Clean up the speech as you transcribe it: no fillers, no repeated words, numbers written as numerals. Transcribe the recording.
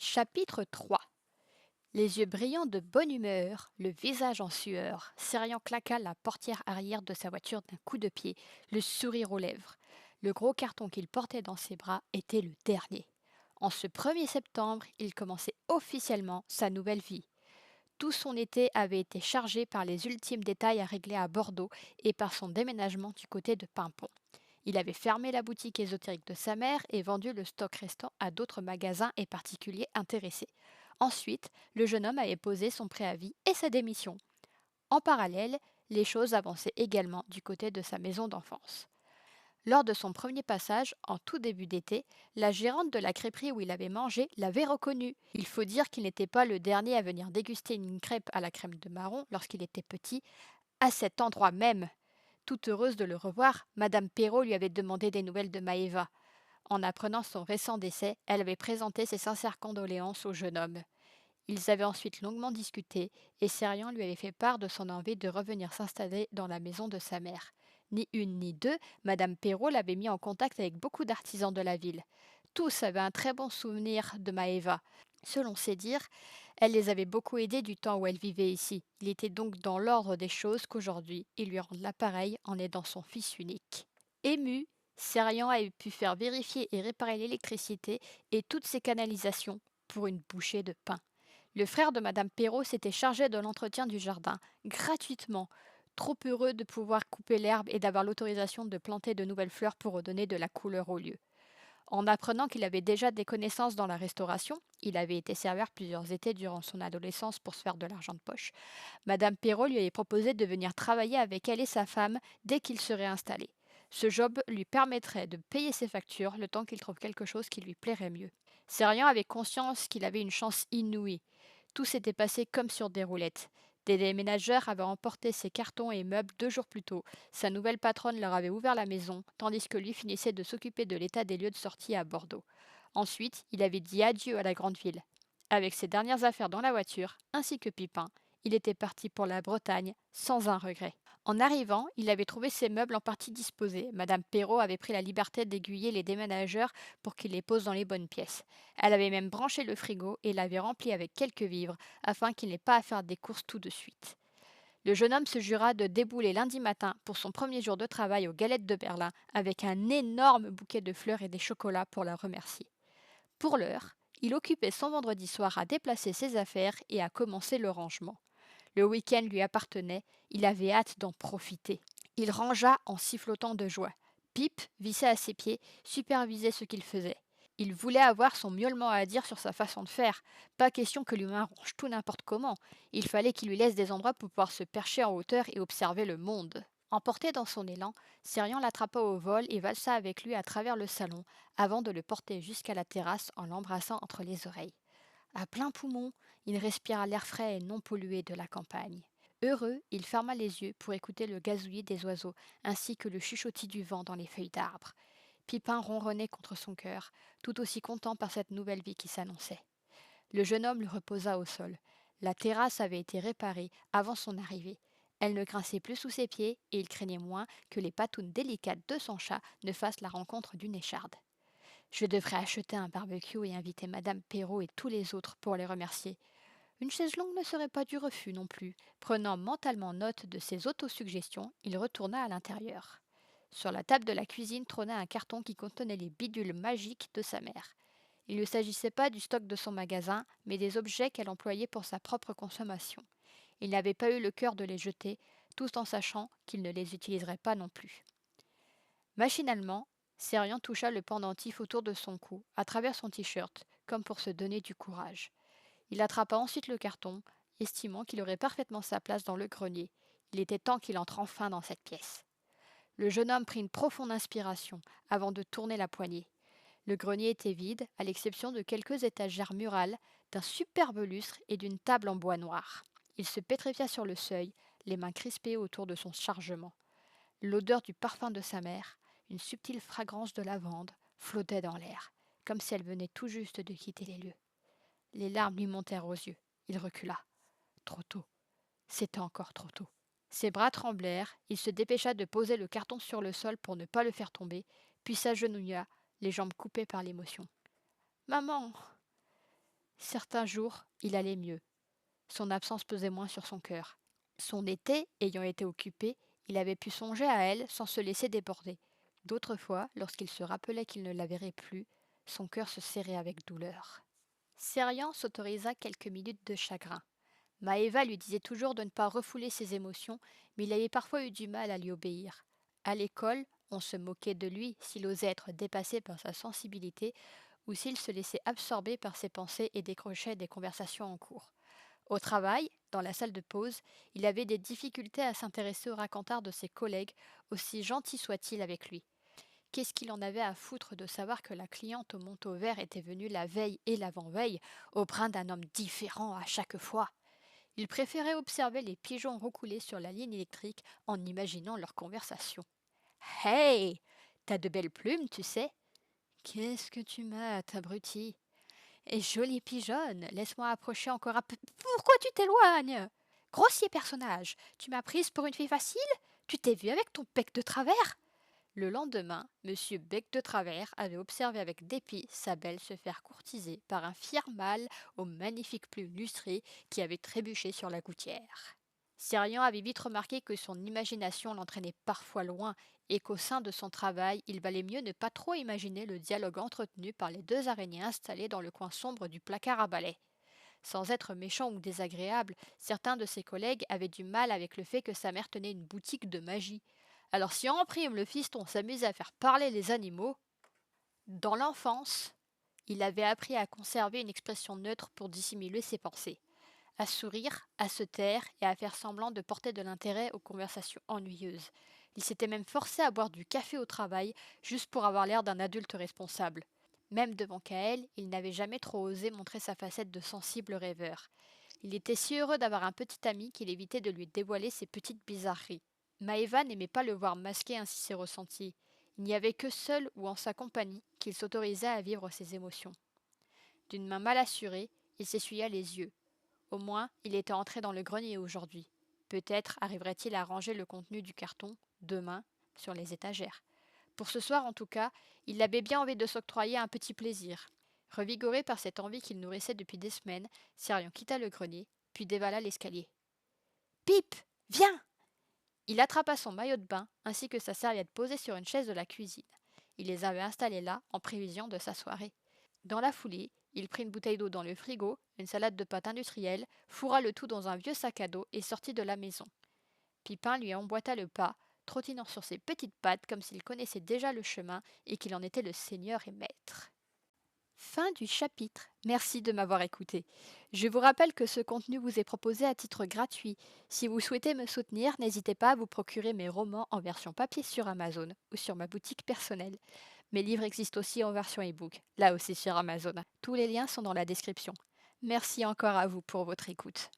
Chapitre 3. Les yeux brillants de bonne humeur, le visage en sueur, Sérian claqua la portière arrière de sa voiture d'un coup de pied, le sourire aux lèvres. Le gros carton qu'il portait dans ses bras était le dernier. En ce 1er septembre, il commençait officiellement sa nouvelle vie. Tout son été avait été chargé par les ultimes détails à régler à Bordeaux et par son déménagement du côté de Pimpon. Il avait fermé la boutique ésotérique de sa mère et vendu le stock restant à d'autres magasins et particuliers intéressés. Ensuite, le jeune homme avait posé son préavis et sa démission. En parallèle, les choses avançaient également du côté de sa maison d'enfance. Lors de son premier passage, en tout début d'été, la gérante de la crêperie où il avait mangé l'avait reconnu. Il faut dire qu'il n'était pas le dernier à venir déguster une crêpe à la crème de marron lorsqu'il était petit, à cet endroit même. Toute heureuse de le revoir, Madame Perrault lui avait demandé des nouvelles de Maëva. En apprenant son récent décès, elle avait présenté ses sincères condoléances au jeune homme. Ils avaient ensuite longuement discuté, et Sérian lui avait fait part de son envie de revenir s'installer dans la maison de sa mère. Ni une ni deux, Madame Perrault l'avait mis en contact avec beaucoup d'artisans de la ville. Tous avaient un très bon souvenir de Maëva. Selon ses dires, elle les avait beaucoup aidés du temps où elle vivait ici. Il était donc dans l'ordre des choses qu'aujourd'hui, il lui rende l'appareil en aidant son fils unique. Ému, Sérian avait pu faire vérifier et réparer l'électricité et toutes ses canalisations pour une bouchée de pain. Le frère de Madame Perrault s'était chargé de l'entretien du jardin, gratuitement, trop heureux de pouvoir couper l'herbe et d'avoir l'autorisation de planter de nouvelles fleurs pour redonner de la couleur au lieu. En apprenant qu'il avait déjà des connaissances dans la restauration, il avait été serveur plusieurs étés durant son adolescence pour se faire de l'argent de poche, Madame Perrault lui avait proposé de venir travailler avec elle et sa femme dès qu'il serait installé. Ce job lui permettrait de payer ses factures le temps qu'il trouve quelque chose qui lui plairait mieux. Sérian avait conscience qu'il avait une chance inouïe. Tout s'était passé comme sur des roulettes. Des déménageurs avaient emporté ses cartons et meubles 2 jours plus tôt. Sa nouvelle patronne leur avait ouvert la maison, tandis que lui finissait de s'occuper de l'état des lieux de sortie à Bordeaux. Ensuite, il avait dit adieu à la grande ville. Avec ses dernières affaires dans la voiture, ainsi que Pipin, il était parti pour la Bretagne sans un regret. En arrivant, il avait trouvé ses meubles en partie disposés. Madame Perrault avait pris la liberté d'aiguiller les déménageurs pour qu'ils les posent dans les bonnes pièces. Elle avait même branché le frigo et l'avait rempli avec quelques vivres afin qu'il n'ait pas à faire des courses tout de suite. Le jeune homme se jura de débouler lundi matin pour son premier jour de travail aux Galettes de Berlin avec un énorme bouquet de fleurs et des chocolats pour la remercier. Pour l'heure, il occupait son vendredi soir à déplacer ses affaires et à commencer le rangement. Le week-end lui appartenait, il avait hâte d'en profiter. Il rangea en sifflotant de joie. Pip, vissé à ses pieds, supervisait ce qu'il faisait. Il voulait avoir son miaulement à dire sur sa façon de faire. Pas question que l'humain range tout n'importe comment. Il fallait qu'il lui laisse des endroits pour pouvoir se percher en hauteur et observer le monde. Emporté dans son élan, Sirian l'attrapa au vol et valsa avec lui à travers le salon, avant de le porter jusqu'à la terrasse en l'embrassant entre les oreilles. À plein poumon, il respira l'air frais et non pollué de la campagne. Heureux, il ferma les yeux pour écouter le gazouillis des oiseaux, ainsi que le chuchotis du vent dans les feuilles d'arbres. Pipin ronronnait contre son cœur, tout aussi content par cette nouvelle vie qui s'annonçait. Le jeune homme le reposa au sol. La terrasse avait été réparée avant son arrivée. Elle ne grinçait plus sous ses pieds et il craignait moins que les patounes délicates de son chat ne fassent la rencontre d'une écharde. Je devrais acheter un barbecue et inviter Madame Perrault et tous les autres pour les remercier. Une chaise longue ne serait pas du refus non plus. Prenant mentalement note de ses autosuggestions, il retourna à l'intérieur. Sur la table de la cuisine trônait un carton qui contenait les bidules magiques de sa mère. Il ne s'agissait pas du stock de son magasin, mais des objets qu'elle employait pour sa propre consommation. Il n'avait pas eu le cœur de les jeter, tout en sachant qu'il ne les utiliserait pas non plus. Machinalement, Sérian toucha le pendentif autour de son cou, à travers son t-shirt, comme pour se donner du courage. Il attrapa ensuite le carton, estimant qu'il aurait parfaitement sa place dans le grenier. Il était temps qu'il entre enfin dans cette pièce. Le jeune homme prit une profonde inspiration avant de tourner la poignée. Le grenier était vide, à l'exception de quelques étagères murales, d'un superbe lustre et d'une table en bois noir. Il se pétrifia sur le seuil, les mains crispées autour de son chargement. L'odeur du parfum de sa mère, une subtile fragrance de lavande, flottait dans l'air, comme si elle venait tout juste de quitter les lieux. Les larmes lui montèrent aux yeux. Il recula. Trop tôt. C'était encore trop tôt. Ses bras tremblèrent, il se dépêcha de poser le carton sur le sol pour ne pas le faire tomber, puis s'agenouilla, les jambes coupées par l'émotion. Maman. Certains jours, il allait mieux. Son absence pesait moins sur son cœur. Son été ayant été occupé, il avait pu songer à elle sans se laisser déborder. D'autres fois, lorsqu'il se rappelait qu'il ne la verrait plus, son cœur se serrait avec douleur. Serian s'autorisa quelques minutes de chagrin. Maëva lui disait toujours de ne pas refouler ses émotions, mais il avait parfois eu du mal à lui obéir. À l'école, on se moquait de lui s'il osait être dépassé par sa sensibilité ou s'il se laissait absorber par ses pensées et décrochait des conversations en cours. Au travail, dans la salle de pause, il avait des difficultés à s'intéresser aux racontars de ses collègues, aussi gentils soient-ils avec lui. Qu'est-ce qu'il en avait à foutre de savoir que la cliente au manteau vert était venue la veille et l'avant-veille, au brin d'un homme différent à chaque fois? Il préférait observer les pigeons roucoulés sur la ligne électrique en imaginant leur conversation. Hey! T'as de belles plumes, tu sais? Qu'est-ce que tu m'as, abruti? Et jolie pigeonne, laisse-moi approcher encore un peu. Pourquoi tu t'éloignes? Grossier personnage, tu m'as prise pour une fille facile? Tu t'es vu avec ton bec de travers? Le lendemain, Monsieur Bec de Travers avait observé avec dépit sa belle se faire courtiser par un fier mâle aux magnifiques plumes lustrées qui avait trébuché sur la gouttière. Sirian avait vite remarqué que son imagination l'entraînait parfois loin et qu'au sein de son travail, il valait mieux ne pas trop imaginer le dialogue entretenu par les deux araignées installées dans le coin sombre du placard à balai. Sans être méchant ou désagréable, certains de ses collègues avaient du mal avec le fait que sa mère tenait une boutique de magie. Alors si en prime le fiston s'amusait à faire parler les animaux, dans l'enfance, il avait appris à conserver une expression neutre pour dissimuler ses pensées, à sourire, à se taire et à faire semblant de porter de l'intérêt aux conversations ennuyeuses. Il s'était même forcé à boire du café au travail juste pour avoir l'air d'un adulte responsable. Même devant Kaël, il n'avait jamais trop osé montrer sa facette de sensible rêveur. Il était si heureux d'avoir un petit ami qu'il évitait de lui dévoiler ses petites bizarreries. Maëva n'aimait pas le voir masquer ainsi ses ressentis. Il n'y avait que seul ou en sa compagnie qu'il s'autorisait à vivre ses émotions. D'une main mal assurée, il s'essuya les yeux. Au moins, il était entré dans le grenier aujourd'hui. Peut-être arriverait-il à ranger le contenu du carton, demain, sur les étagères. Pour ce soir, en tout cas, il avait bien envie de s'octroyer un petit plaisir. Revigoré par cette envie qu'il nourrissait depuis des semaines, Sirion quitta le grenier, puis dévala l'escalier. Pip, viens! Il attrapa son maillot de bain ainsi que sa serviette posée sur une chaise de la cuisine. Il les avait installés là en prévision de sa soirée. Dans la foulée, il prit une bouteille d'eau dans le frigo, une salade de pâtes industrielle, fourra le tout dans un vieux sac à dos et sortit de la maison. Pipin lui emboîta le pas, trottinant sur ses petites pattes comme s'il connaissait déjà le chemin et qu'il en était le seigneur et maître. Fin du chapitre. Merci de m'avoir écouté. Je vous rappelle que ce contenu vous est proposé à titre gratuit. Si vous souhaitez me soutenir, n'hésitez pas à vous procurer mes romans en version papier sur Amazon ou sur ma boutique personnelle. Mes livres existent aussi en version e-book, là aussi sur Amazon. Tous les liens sont dans la description. Merci encore à vous pour votre écoute.